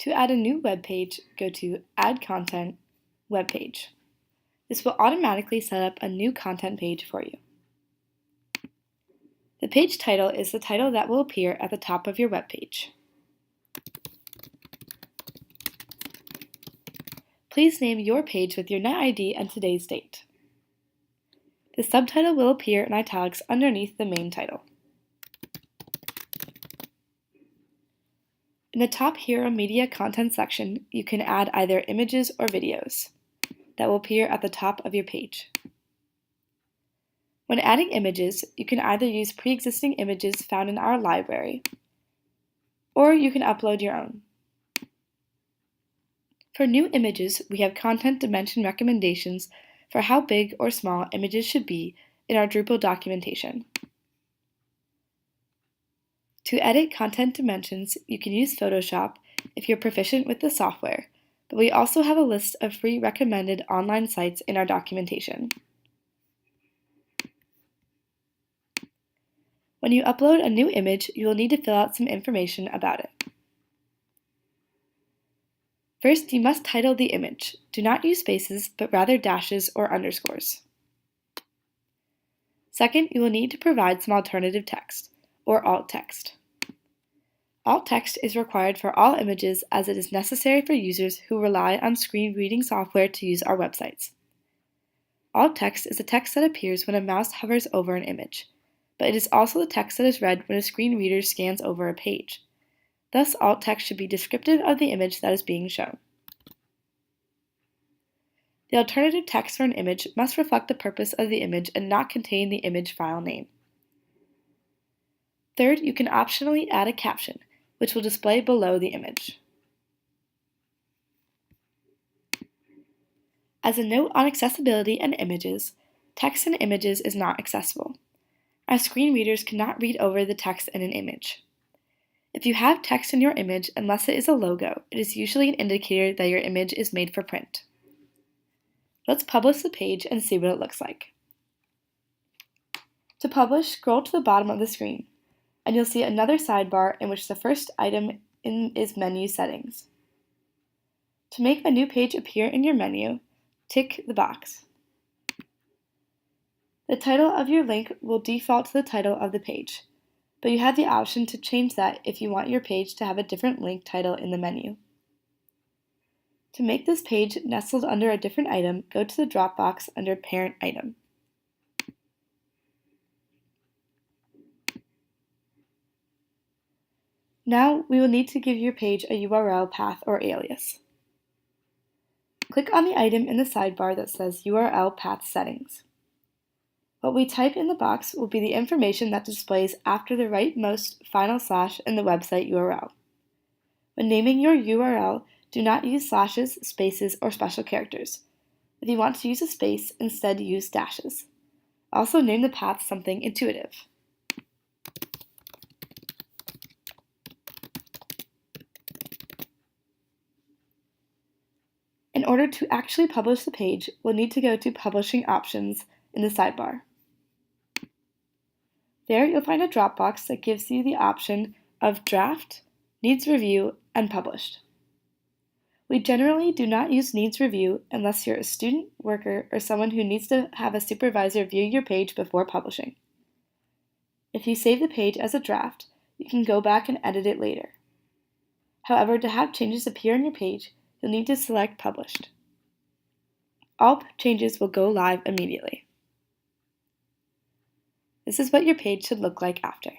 To add a new web page, go to Add Content, Web Page. This will automatically set up a new content page for you. The page title is the title that will appear at the top of your web page. Please name your page with your net ID and today's date. The subtitle will appear in italics underneath the main title. In the top Hero Media Content section, you can add either images or videos that will appear at the top of your page. When adding images, you can either use pre-existing images found in our library, or you can upload your own. For new images, we have content dimension recommendations for how big or small images should be in our Drupal documentation. To edit content dimensions, you can use Photoshop if you're proficient with the software, but we also have a list of free recommended online sites in our documentation. When you upload a new image, you will need to fill out some information about it. First, you must title the image. Do not use spaces, but rather dashes or underscores. Second, you will need to provide some alternative text, or alt text. Alt text is required for all images as it is necessary for users who rely on screen reading software to use our websites. Alt text is the text that appears when a mouse hovers over an image, but it is also the text that is read when a screen reader scans over a page. Thus, alt text should be descriptive of the image that is being shown. The alternative text for an image must reflect the purpose of the image and not contain the image file name. Third, you can optionally add a caption, which will display below the image. As a note on accessibility and images, text in images is not accessible, as screen readers cannot read over the text in an image. If you have text in your image, unless it is a logo, it is usually an indicator that your image is made for print. Let's publish the page and see what it looks like. To publish, scroll to the bottom of the screen, and you'll see another sidebar in which the first item is Menu Settings. To make a new page appear in your menu, tick the box. The title of your link will default to the title of the page, but you have the option to change that if you want your page to have a different link title in the menu. To make this page nestled under a different item, go to the drop box under Parent Item. Now we will need to give your page a URL path or alias. Click on the item in the sidebar that says URL Path Settings. What we type in the box will be the information that displays after the rightmost final slash in the website URL. When naming your URL, do not use slashes, spaces, or special characters. If you want to use a space, instead use dashes. Also name the path something intuitive. In order to actually publish the page, we'll need to go to Publishing Options in the sidebar. There you'll find a drop box that gives you the option of Draft, Needs Review, and Published. We generally do not use Needs Review unless you're a student, worker, or someone who needs to have a supervisor view your page before publishing. If you save the page as a draft, you can go back and edit it later. However, to have changes appear on your page, you'll need to select Published. All changes will go live immediately. This is what your page should look like after.